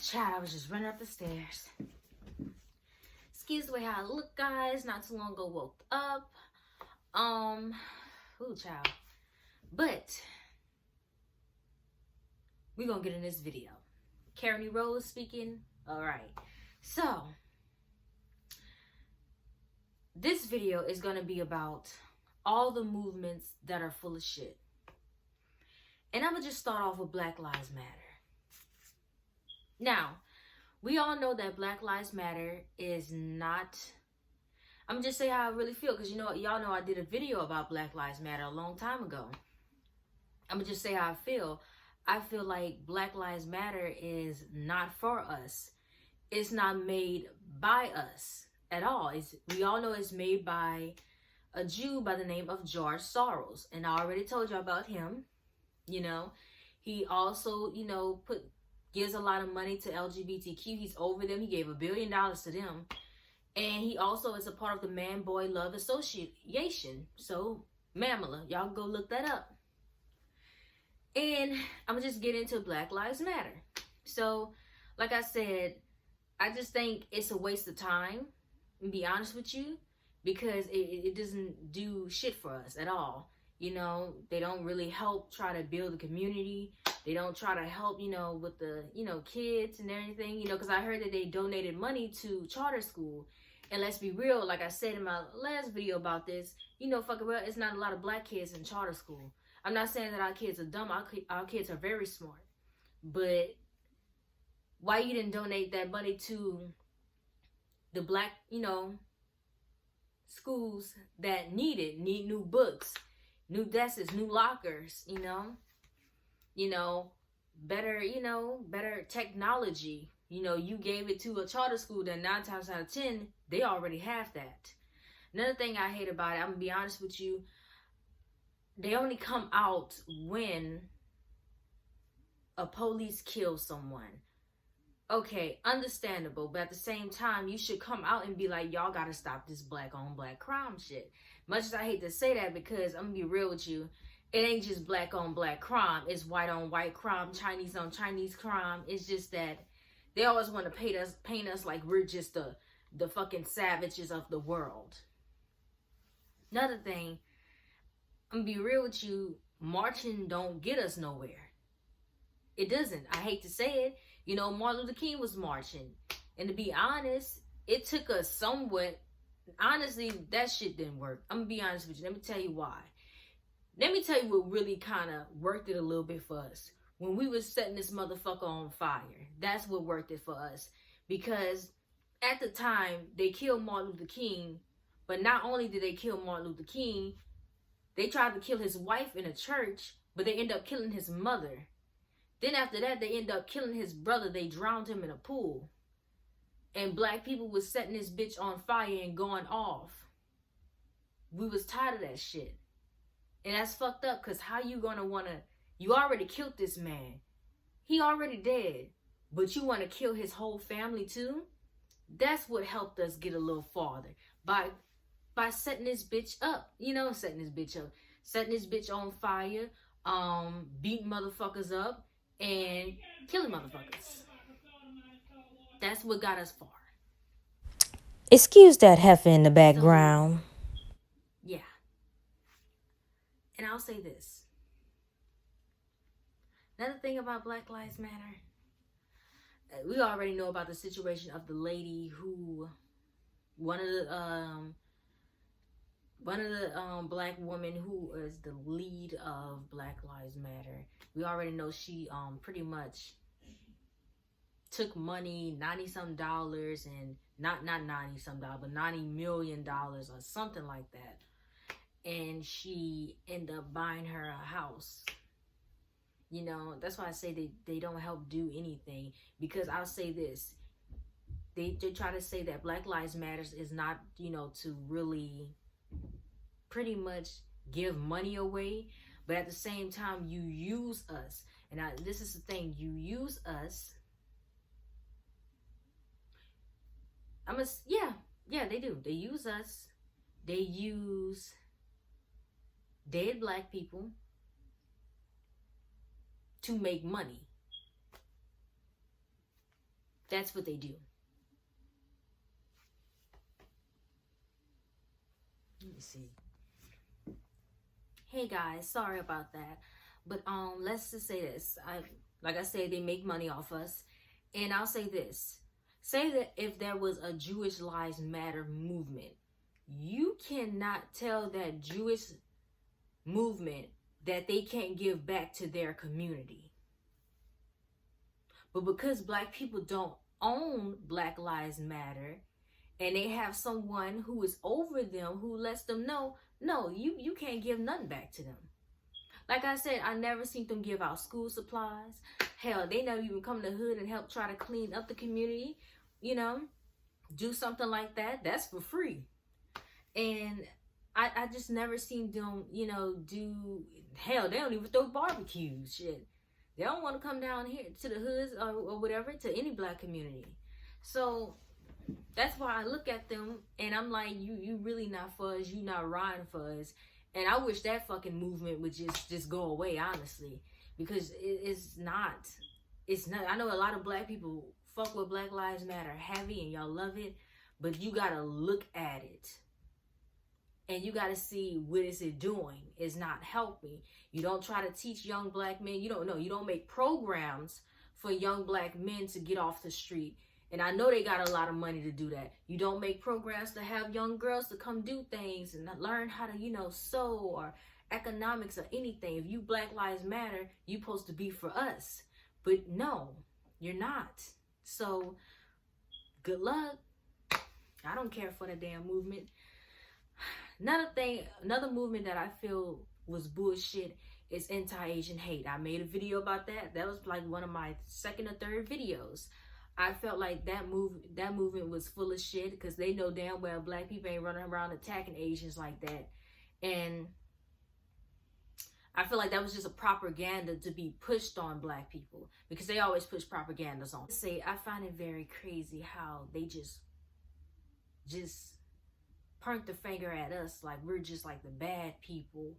Child, I was just running up the stairs. Excuse the way how I look, guys. Not too long ago, woke up. Ooh, child. But we're gonna get in this video. Karen Rose speaking. Alright. So this video is gonna be about all the movements that are full of shit. And I'm gonna just start off with Black Lives Matter. Now, we all know that Black Lives Matter is not... I'm just saying how I really feel, because y'all know I did a video about Black Lives Matter a long time ago. I'm gonna just say how I feel. I feel like Black Lives Matter is not for us. It's not made by us at all. We all know it's made by a Jew by the name of George Soros. And I already told you about him. He also, gives a lot of money to LGBTQ. He's over them. He gave $1 billion to them. And he also is a part of the Man-Boy Love Association. So, Mamala, y'all go look that up. And I'm going to just get into Black Lives Matter. So, like I said, I just think it's a waste of time, to be honest with you, because it doesn't do shit for us at all. They don't really help try to build a community. They don't try to help, with the, kids and everything, because I heard that they donated money to charter school. And let's be real, like I said in my last video about this, fucking well, it's not a lot of black kids in charter school. I'm not saying that our kids are dumb. Our kids are very smart. But why you didn't donate that money to the black, schools that need new books, new desks, new lockers, better technology. You gave it to a charter school that 9 times out of 10, they already have that. Another thing I hate about it, I'm going to be honest with you, they only come out when a police kills someone. Okay, understandable, but at the same time, you should come out and be like, y'all got to stop this black on black crime shit. Much as I hate to say that, because I'm going to be real with you, it ain't just black on black crime. It's white on white crime, Chinese on Chinese crime. It's just that they always want to paint us like we're just the fucking savages of the world. Another thing, I'm going to be real with you, marching don't get us nowhere. It doesn't. I hate to say it. Martin Luther King was marching. And to be honest, it took us somewhat. Honestly, that shit didn't work. I'm going to be honest with you. Let me tell you why. Let me tell you what really kind of worked it a little bit for us. When we was setting this motherfucker on fire. That's what worked it for us. Because at the time, they killed Martin Luther King. But not only did they kill Martin Luther King, they tried to kill his wife in a church, but they ended up killing his mother. Then after that, they ended up killing his brother. They drowned him in a pool. And black people was setting this bitch on fire and going off. We was tired of that shit. And that's fucked up, because how you gonna wanna... You already killed this man. He already dead. But you want to kill his whole family too? That's what helped us get a little farther. By setting this bitch up. Setting this bitch up. Setting this bitch on fire. Beating motherfuckers up. And killing motherfuckers. That's what got us far. Excuse that heifer in the background. So, yeah. And I'll say this. Another thing about Black Lives Matter. We already know about the situation of the lady who... One of the black women who is the lead of Black Lives Matter. We already know she pretty much took money, $90-some, and not $90-some, but $90 million or something like that. And she ended up buying her a house. That's why I say they don't help do anything. Because I'll say this. They try to say that Black Lives Matters is not, to really pretty much give money away. But at the same time, you use us. And this is the thing. You use us. Yeah, they do. They use us. They use dead black people to make money. That's what they do. Let me see. Hey guys, sorry about that. But let's just say this. Like I said, they make money off us. And I'll say this. Say that if there was a Jewish Lives Matter movement, you cannot tell that Jewish movement that they can't give back to their community. But because black people don't own Black Lives Matter, and they have someone who is over them who lets them know, no, you can't give nothing back to them. Like I said, I never seen them give out school supplies. Hell, they never even come to the hood and help try to clean up the community, you know, do something like that. That's for free. And I just never seen them, you know, do, hell, they don't even throw barbecues, shit. They don't want to come down here to the hoods or whatever, to any black community. So that's why I look at them and I'm like, you really not for us, you not riding for us. And I wish that fucking movement would just go away, honestly. Because it's not. I know a lot of black people fuck with Black Lives Matter heavy and y'all love it. But you gotta look at it. And you gotta see what is it doing. It's not helping. You don't try to teach young black men. You don't know. You don't make programs for young black men to get off the street. And I know they got a lot of money to do that. You don't make programs to have young girls to come do things and learn how to, you know, sew or economics or anything. If you Black Lives Matter, you supposed to be for us. But no, you're not. So, good luck. I don't care for the damn movement. Another movement that I feel was bullshit is anti-Asian hate. I made a video about that. That was like one of my second or third videos. I felt like that movement was full of shit because they know damn well black people ain't running around attacking Asians like that. And I feel like that was just a propaganda to be pushed on black people because they always push propagandas on. I find it very crazy how they just point the finger at us like we're just like the bad people.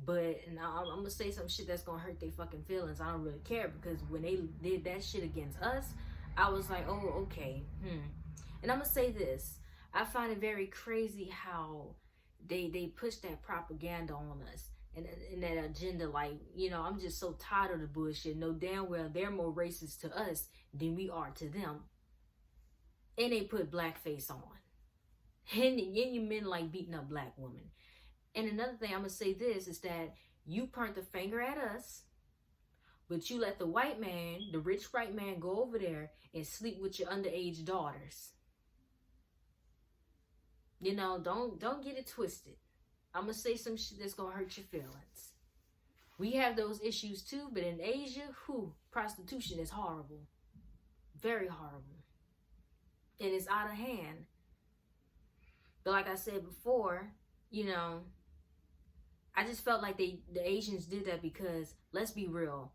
But and I'm gonna say some shit that's gonna hurt their fucking feelings. I don't really care because when they did that shit against us, I was like, oh, okay. And I'm gonna say this. I find it very crazy how they push that propaganda on us and that agenda. Like, you know, I'm just so tired of the bullshit. Know damn well they're more racist to us than we are to them. And they put blackface on. And your men like beating up black women. And another thing I'm gonna say this is that you point the finger at us, but you let the white man, the rich white man, go over there and sleep with your underage daughters. You know, don't get it twisted. I'm gonna say some shit that's gonna hurt your feelings. We have those issues too, but in Asia, prostitution is horrible. Very horrible. And it's out of hand. But like I said before, you know, I just felt like the Asians did that because, let's be real,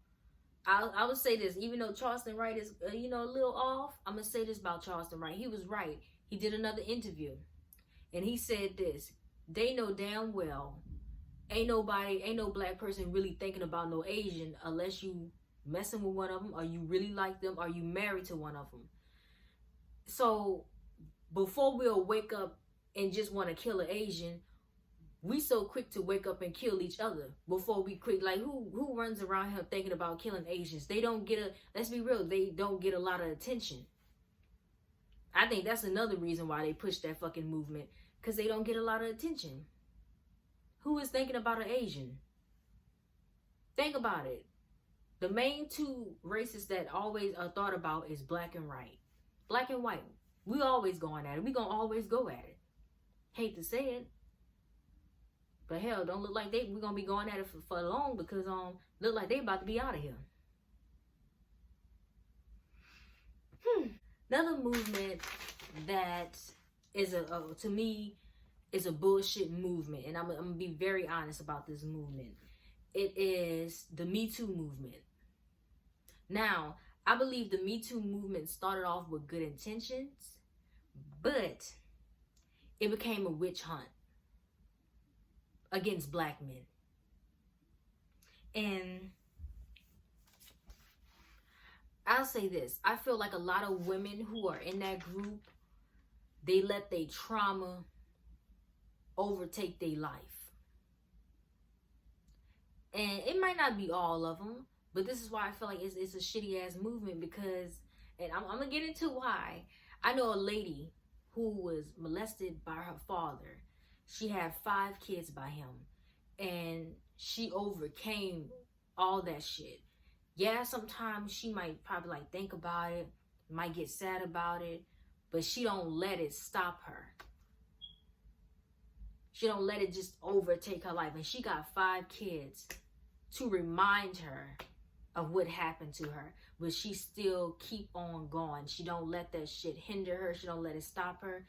I would say this, even though Charleston Wright is, you know, a little off, I'm going to say this about Charleston Wright. He was right. He did another interview. And he said this, they know damn well, ain't no black person really thinking about no Asian unless you messing with one of them, or you really like them, or you married to one of them. So, before we'll wake up and just want to kill an Asian, we so quick to wake up and kill each other before we quit. Like, who runs around here thinking about killing Asians? They don't get let's be real, they don't get a lot of attention. I think that's another reason why they push that fucking movement, because they don't get a lot of attention. Who is thinking about an Asian? Think about it. The main two races that always are thought about is black and white. Black and white. We always going at it. We gonna always go at it. Hate to say it. But hell, don't look like we're gonna be going at it for long, because look like they about to be out of here. Another movement that is to me is a bullshit movement, and I'm gonna be very honest about this movement. It is the Metoo Movement. Now, I believe the Metoo Movement started off with good intentions, but it became a witch hunt against black men. And I'll say this. I feel like a lot of women who are in that group, they let their trauma overtake their life. And it might not be all of them, but this is why I feel like it's a shitty ass movement, because, and I'm gonna get into why. I know a lady who was molested by her father. She had 5 kids by him, and she overcame all that shit. Yeah, sometimes she might probably like think about it, might get sad about it, but she don't let it stop her. She don't let it just overtake her life. And she got 5 kids to remind her of what happened to her, but she still keep on going. She don't let that shit hinder her. She don't let it stop her.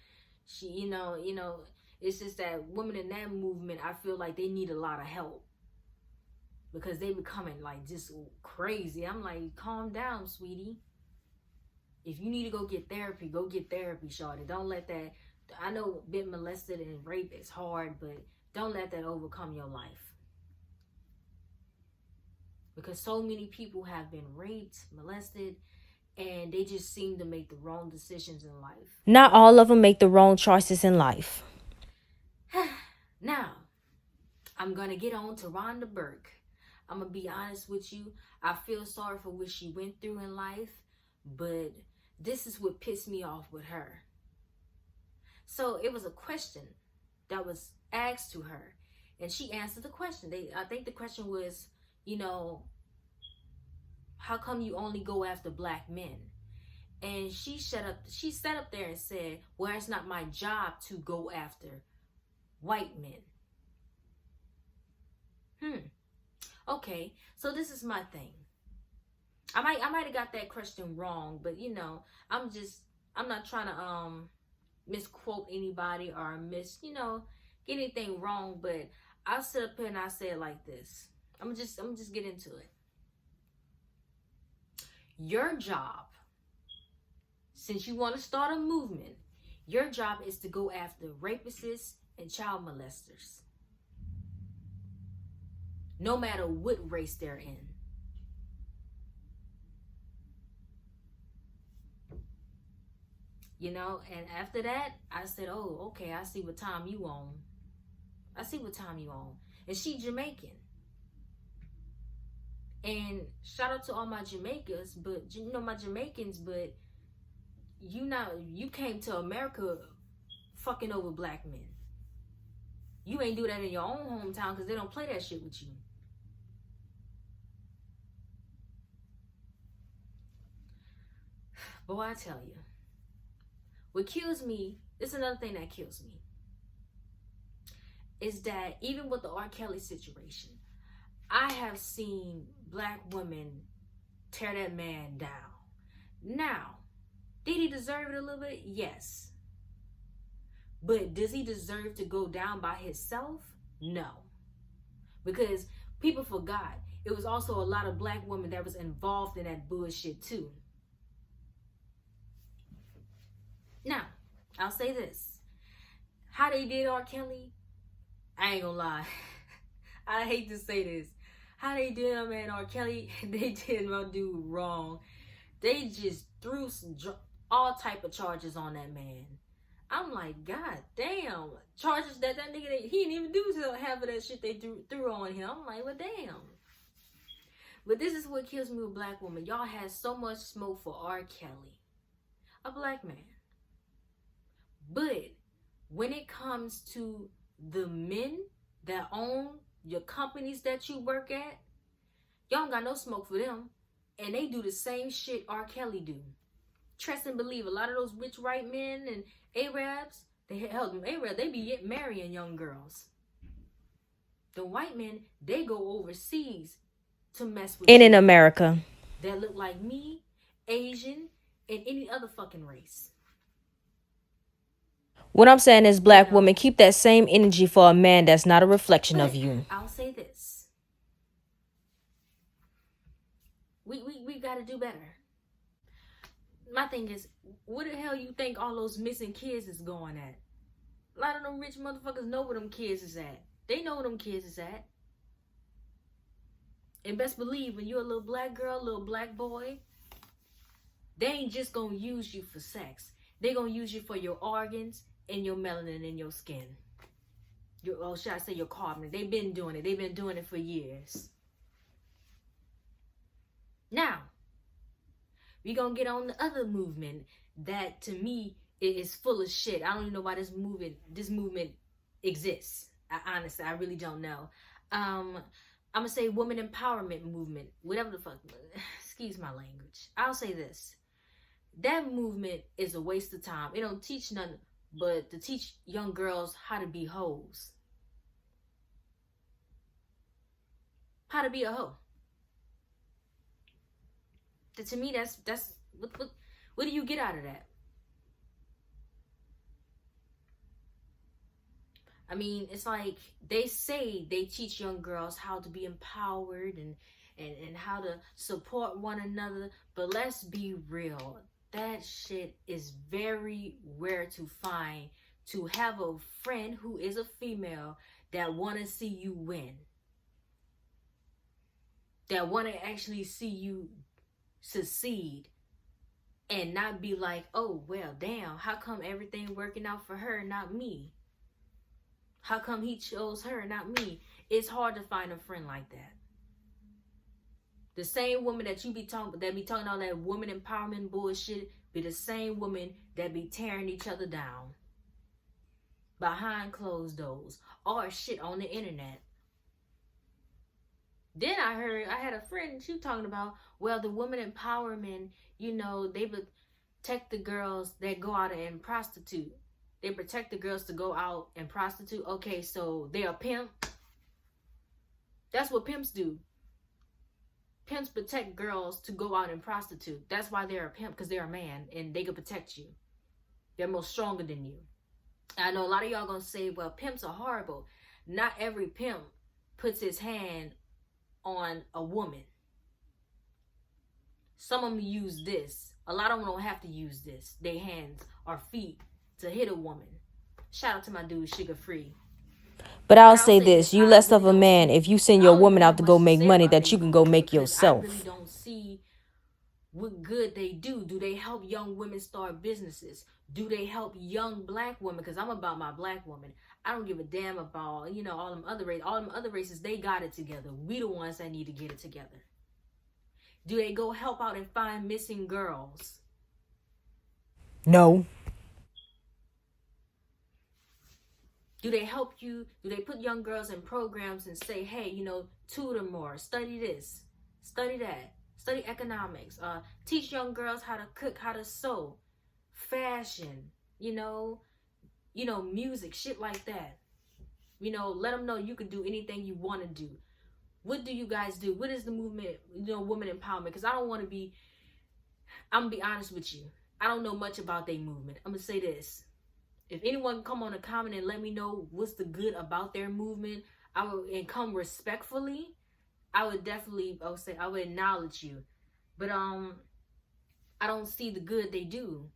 She, you know, it's just that women in that movement, I feel like they need a lot of help, because they becoming like just crazy. I'm like, calm down, sweetie. If you need to go get therapy, shawty. Don't let that, I know being molested and rape is hard, but don't let that overcome your life. Because so many people have been raped, molested, and they just seem to make the wrong decisions in life. Not all of them make the wrong choices in life. Now, I'm going to get on to Rhonda Burke. I'm going to be honest with you. I feel sorry for what she went through in life, but this is what pissed me off with her. So it was a question that was asked to her, and she answered the question. I think the question was, how come you only go after black men? And she sat up there and said, well, it's not my job to go after white men. Okay, so this is my thing. I might have got that question wrong, but I'm not trying to misquote anybody or get anything wrong, but I'll sit up here and I say it like this. I'm just get into it. Your job, since you want to start a movement, your job is to go after rapists and child molesters, no matter what race they're in. And after that, I said, oh, okay, I see what time you on. And she Jamaican. And shout out to all my Jamaicans, but my Jamaicans, but you came to America fucking over black men. You ain't do that in your own hometown, because they don't play that shit with you. Boy, I tell you, what kills me, this is another thing that kills me, is that even with the R. Kelly situation, I have seen black women tear that man down. Now, did he deserve it a little bit? Yes. But does he deserve to go down by himself? No. Because people forgot, it was also a lot of black women that was involved in that bullshit too. Now, I'll say this. How they did R. Kelly, I ain't gonna lie. I hate to say this. How they did him and R. Kelly, they did my dude wrong. They just threw all type of charges on that man. I'm like, God damn. Charges that nigga, he didn't even do half of that shit they threw on him. I'm like, well, damn. But this is what kills me with black women. Y'all had so much smoke for R. Kelly, a black man. But when it comes to the men that own your companies that you work at, y'all don't got no smoke for them. And they do the same shit R. Kelly do. Trust and believe, a lot of those rich white men and Arabs, they be marrying young girls. The white men, they go overseas to mess with And in America, that look like me, Asian, and any other fucking race. what I'm saying is, black women, keep that same energy for a man that's not a reflection of you. I'll say this. We got to do better. My thing is, where the hell you think all those missing kids is going at? A lot of them rich motherfuckers know where them kids is at. They know where them kids is at. And best believe, when you're a little black girl, little black boy, They ain't just gonna use you for sex. They gonna use you for your organs and your melanin in your skin. Or should I say your carbon? They've been doing it. They've been doing it for years. Now, we gonna get on the other movement that to me is full of shit. I don't even know why this movement exists. Honestly, I really don't know. I'm gonna say woman empowerment movement, whatever the fuck. Excuse my language. I'll say this. That movement is a waste of time. It don't teach nothing but to teach young girls how to be hoes. How to be a hoe. To me, that's what do you get out of that? I mean, it's like they say they teach young girls how to be empowered and how to support one another, but let's be real. That shit is very rare to find, to have a friend who is a female that want to see you win. That want to actually see you succeed and not be like, oh, well, damn, how come everything working out for her, not me? How come he chose her, not me? It's hard to find a friend like that. The same woman that you be talking all that woman empowerment bullshit be the same woman that be tearing each other down behind closed doors or shit on the internet. Then I had a friend, she was talking about, well, the woman empowerment, you know, they protect the girls that go out and prostitute. They protect the girls to go out and prostitute. Okay, so they're a pimp. That's what pimps do. Pimps protect girls to go out and prostitute. That's why they're a pimp, because they're a man and they can protect you. They're more stronger than you. I know a lot of y'all gonna say, well, pimps are horrible. Not every pimp puts his hand on a woman. Some of them use this. A lot of them don't have to use this. Their hands or feet to hit a woman. Shout out to my dude, Sugar Free. But I'll say this, you less of a man if you send your woman out to go make money that you can go make yourself. I really don't see what good they do. Do they help young women start businesses? Do they help young black women? Because I'm about my black woman. I don't give a damn about, you know, all them other races. All them other races, they got it together. We the ones that need to get it together. Do they go help out and find missing girls? No. Do they help you? Do they put young girls in programs and say, hey, you know, tutor more, study this, study that, study economics, teach young girls how to cook, how to sew, fashion, you know, music, shit like that. You know, let them know you can do anything you want to do. What do you guys do? What is the movement, you know, woman empowerment? Because I'm going to be honest with you. I don't know much about their movement. I'm going to say this. If anyone come on a comment and let me know what's the good about their movement, and come respectfully, I would acknowledge you. But I don't see the good they do.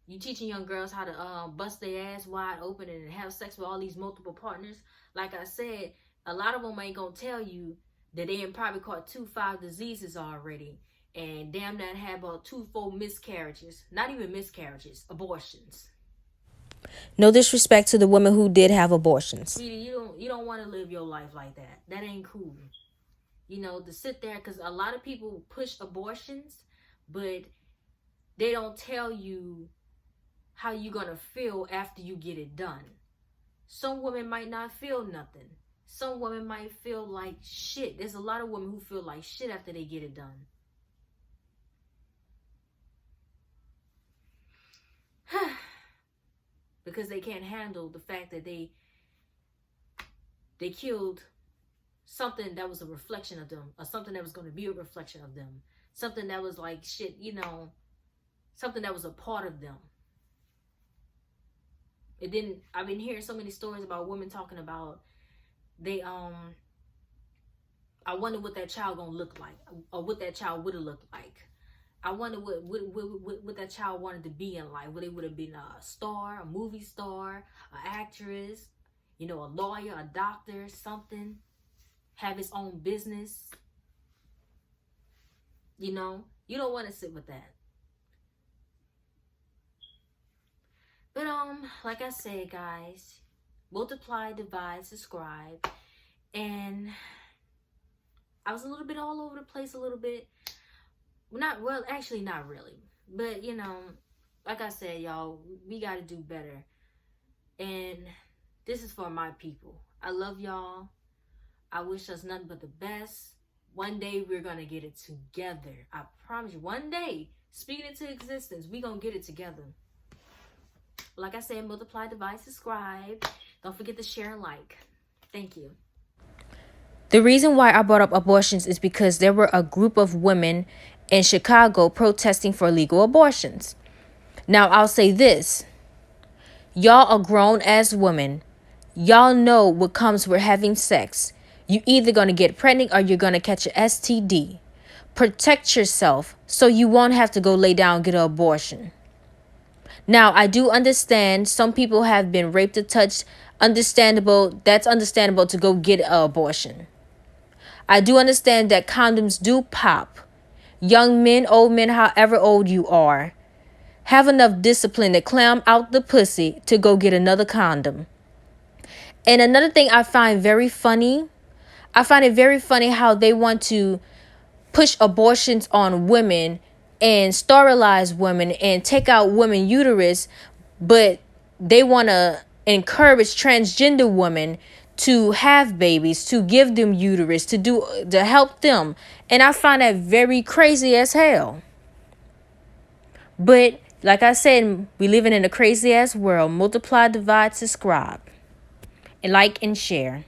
You teaching young girls how to bust their ass wide open and have sex with all these multiple partners. Like I said, a lot of them ain't gonna tell you that they ain't probably caught 2-5 diseases already, and damn that had about 2-4 miscarriages. Not even miscarriages, abortions. No disrespect to the women who did have abortions. Sweetie, you don't want to live your life like that. That ain't cool. You know, to sit there, because a lot of people push abortions, but they don't tell you how you gonna feel after you get it done. Some women might not feel nothing. Some women might feel like shit. There's a lot of women who feel like shit after they get it done. Because they can't handle the fact that they killed something that was a reflection of them, or something that was going to be a reflection of them, something that was like shit, you know, something that was a part of them. It didn't. I've been hearing so many stories about women talking about they I wonder what that child gonna look like, or what that child would have looked like. I wonder what that child wanted to be in life. Would it would have been a star, a movie star, an actress, you know, a lawyer, a doctor, something. Have his own business. You know, you don't want to sit with that. But like I said, guys, multiply, divide, subscribe. And I was a little bit all over the place a little bit. Actually not really. But like I said, y'all, we gotta do better. And this is for my people. I love y'all. I wish us nothing but the best. One day we're gonna get it together. I promise you. One day, speaking into existence, we gonna get it together. Like I said, multiply, divide, subscribe. Don't forget to share and like. Thank you. The reason why I brought up abortions is because there were a group of women in Chicago protesting for legal abortions. Now, I'll say this. Y'all are grown as women. Y'all know what comes with having sex. You either going to get pregnant or you're going to catch an STD. Protect yourself so you won't have to go lay down and get an abortion. Now, I do understand some people have been raped or touched. Understandable. That's understandable to go get an abortion. I do understand that condoms do pop. Young men, old men, however old you are, have enough discipline to climb out the pussy to go get another condom. And another thing I find very funny, how they want to push abortions on women and sterilize women and take out women's uterus, but they want to encourage transgender women to have babies, to give them uterus, to help them. And I find that very crazy as hell. But like I said, we living in a crazy ass world. Multiply, divide, subscribe, and like and share.